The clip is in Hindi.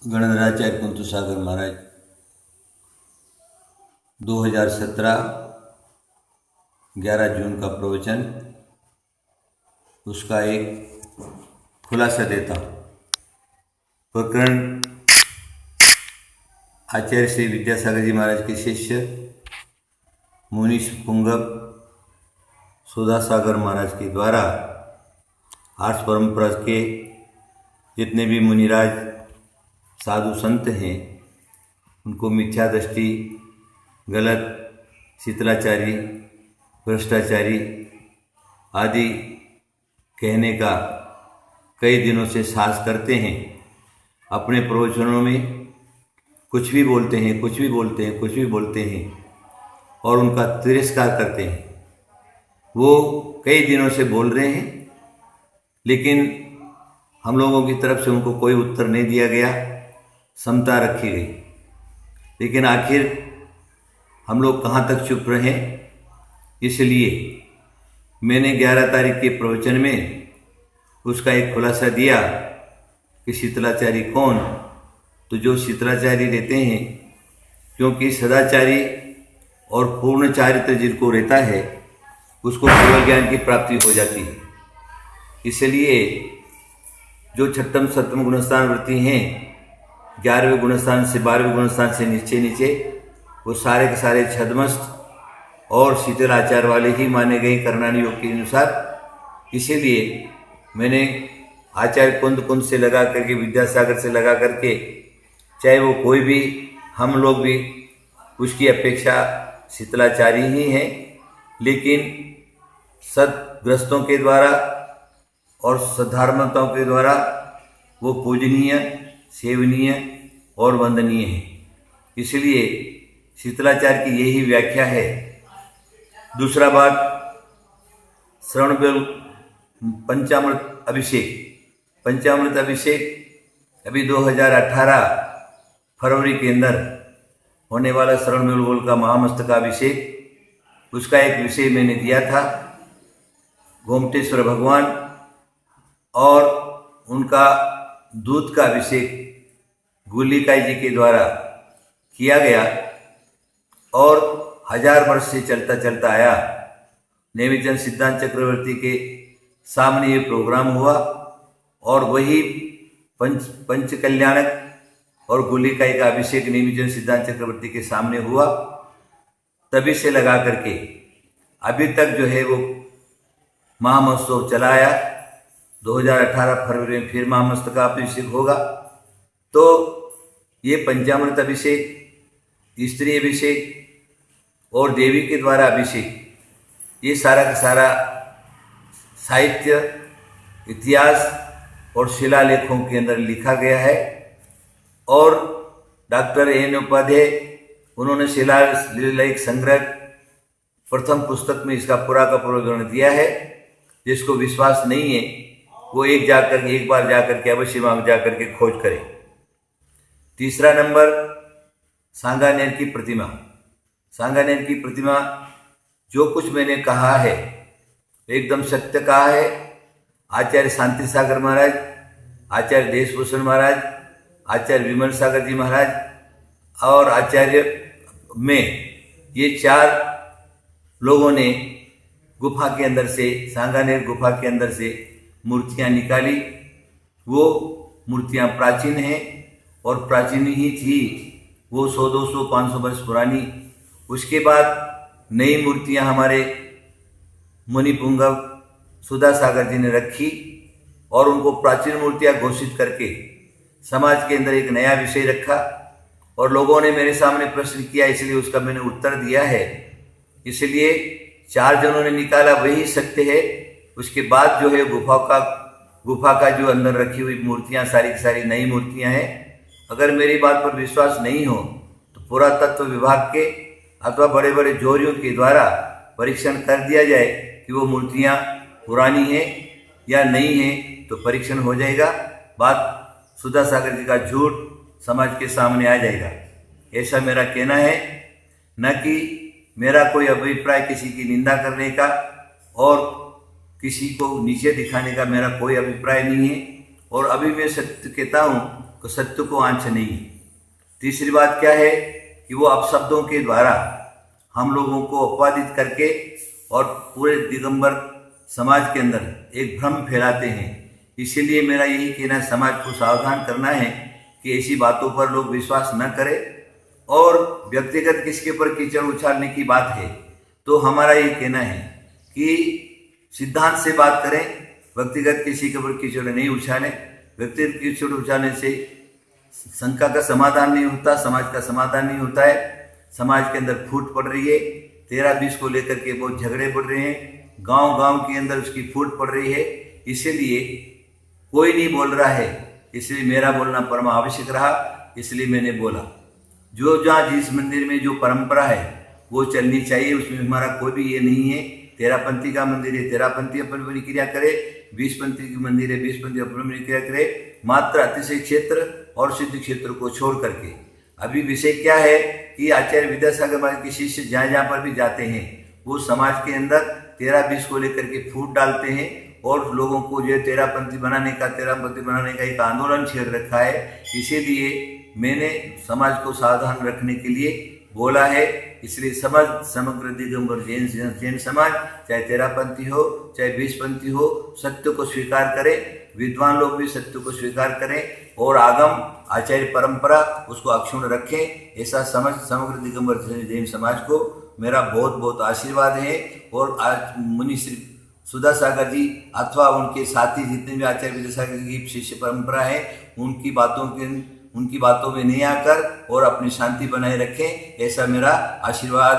गणधराचार्य कुंतु सागर महाराज 2017 11 जून का प्रवचन, उसका एक खुलासा देता हूँ। प्रकरण आचार्य श्री विद्यासागर जी महाराज के शिष्य मुनीश पुंगव सुधासागर महाराज के द्वारा आर्ष परंपरा के जितने भी मुनिराज साधु संत हैं उनको मिथ्या दृष्टि, गलत, शीतलाचारी, भ्रष्टाचारी आदि कहने का कई दिनों से साहस करते हैं। अपने प्रवचनों में कुछ भी बोलते हैं और उनका तिरस्कार करते हैं। वो कई दिनों से बोल रहे हैं, लेकिन हम लोगों की तरफ से उनको कोई उत्तर नहीं दिया गया, समता रखी गई। लेकिन आखिर हम लोग कहाँ तक चुप रहे, इसलिए मैंने 11 तारीख के प्रवचन में उसका एक खुलासा दिया कि शीतलाचारी कौन। तो जो शीतलाचारी रहते हैं, क्योंकि सदाचारी और पूर्ण चारित्र जिनको रहता है उसको केवल ज्ञान की प्राप्ति हो जाती है। इसलिए जो छठम सप्तम गुणस्थान वृत्ति हैं, 11वें गुणस्थान से 12वें गुणस्थान से नीचे वो सारे के सारे छद्मस्त और शीतल आचार वाले ही माने गए करणानी योग के अनुसार। इसीलिए मैंने आचार्य कुंद से लगा करके, विद्यासागर से लगा करके, चाहे वो कोई भी, हम लोग भी उसकी अपेक्षा शीतलाचारी ही हैं, लेकिन सदग्रस्तों के द्वारा और सद्धार्मताओं के द्वारा वो पूजनीय, सेवनीय और वंदनीय है। इसलिए शीतलाचार्य की यही व्याख्या है। दूसरा बात, श्रवण बेल पंचामृत अभिषेक अभी 2018 फरवरी के अंदर होने वाला श्रवण बेल का महामस्तकाभिषेक, उसका एक विषय मैंने दिया था। गोमटेश्वर भगवान और उनका दूध का अभिषेक गुलिकाई जी के द्वारा किया गया और 1000 वर्ष से चलता आया। नेमिचंद सिद्धांत चक्रवर्ती के सामने ये प्रोग्राम हुआ और वही पंच कल्याणक और गुलिकाई का अभिषेक नेमिचंद सिद्धांत चक्रवर्ती के सामने हुआ। तभी से लगा करके अभी तक जो है वो महामहोत्सव चला आया। 2018 फरवरी में फिर महामस्तकाभिषेक होगा। तो ये पंचामृत अभिषेक, स्त्री अभिषेक और देवी के द्वारा अभिषेक, ये सारा का सारा साहित्य, इतिहास और शिलालेखों के अंदर लिखा गया है। और डॉक्टर एन उपाध्याय, उन्होंने शिलालेख संग्रह प्रथम पुस्तक में इसका पूरा का पूरा विवरण दिया है। जिसको विश्वास नहीं है वो एक बार जाकर के अवश्य वहां जाकर के खोज करें। तीसरा नंबर, सांगानेर की प्रतिमा, जो कुछ मैंने कहा है एकदम सत्य कहा है। आचार्य शांति सागर महाराज, आचार्य देशभूषण महाराज, आचार्य विमल सागर जी महाराज और आचार्य में, ये 4 लोगों ने गुफा के अंदर से, सांगानेर गुफा के अंदर से मूर्तियां निकाली। वो मूर्तियां प्राचीन हैं और प्राचीन ही थी, वो 100, 200, 500 वर्ष पुरानी। उसके बाद नई मूर्तियां हमारे मुनि पुंगव सुधासागर जी ने रखी और उनको प्राचीन मूर्तियां घोषित करके समाज के अंदर एक नया विषय रखा। और लोगों ने मेरे सामने प्रश्न किया, इसलिए उसका मैंने उत्तर दिया है। इसलिए 4 जनों ने निकाला, वही सत्य है। उसके बाद जो है गुफा का जो अंदर रखी हुई मूर्तियां सारी की सारी नई मूर्तियां हैं। अगर मेरी बात पर विश्वास नहीं हो तो पुरातत्व विभाग के अथवा बड़े बड़े जोरियों के द्वारा परीक्षण कर दिया जाए कि वो मूर्तियां पुरानी हैं या नई हैं, तो परीक्षण हो जाएगा। बात सुधासागर जी का झूठ समाज के सामने आ जाएगा। ऐसा मेरा कहना है, न कि मेरा कोई अभिप्राय किसी की निंदा करने का और किसी को नीचे दिखाने का मेरा कोई अभिप्राय नहीं है। और अभी मैं सत्य कहता हूँ सत्य को आंच नहीं है। तीसरी बात क्या है कि वो अपशब्दों के द्वारा हम लोगों को अपवादित करके और पूरे दिगंबर समाज के अंदर एक भ्रम फैलाते हैं। इसीलिए मेरा यही कहना समाज को सावधान करना है कि ऐसी बातों पर लोग विश्वास न करें। और व्यक्तिगत किसके पर कीचड़ उछालने की बात है तो हमारा ये कहना है कि सिद्धांत से बात करें, व्यक्तिगत किसी के ऊपर कीचड़ नहीं उछालें। व्यक्तिगत कीचड़ उछालने से शंका का समाधान नहीं होता, समाज का समाधान नहीं होता है। समाज के अंदर फूट पड़ रही है, 13-20 को लेकर के बहुत झगड़े बढ़ रहे हैं, गांव के अंदर उसकी फूट पड़ रही है। इसीलिए कोई नहीं बोल रहा है, इसलिए मेरा बोलना परम आवश्यक रहा, इसलिए मैंने बोला। जो जहाँ जिस मंदिर में जो परंपरा है वो चलनी चाहिए, उसमें हमारा कोई भी ये नहीं है। 13पंथी का मंदिर है, 13पंथी अपनी क्रिया करे, 20पंथी की मंदिर है, 20पंथी अपनी क्रिया करे, मात्र अतिशय क्षेत्र और सिद्ध क्षेत्र को छोड़ करके। अभी विषय क्या है कि आचार्य विद्यासागर महाराज के शिष्य जहाँ जहाँ पर भी जाते हैं वो समाज के अंदर 13-20 को लेकर के फूट डालते हैं और लोगों को जो 13पंथी बनाने का एक आंदोलन छेड़ रखा है। इसीलिए मैंने समाज को सावधान रखने के लिए बोला है। इसलिए समग्र दिगंबर जैन समाज चाहे 13पंथी हो चाहे 20पंथी हो, सत्य को स्वीकार करें। विद्वान लोग भी सत्य को स्वीकार करें और आगम आचार्य परंपरा उसको अक्षुण्ण रखें। ऐसा समग्र दिगंबर जैन समाज को मेरा बहुत बहुत आशीर्वाद है। और आज मुनि श्री सुधा सागर जी अथवा उनके साथी जितने भी आचार्य विद्यासागर की शिष्य परंपरा है उनकी बातों में नहीं आकर और अपनी शांति बनाए रखें। ऐसा मेरा आशीर्वाद।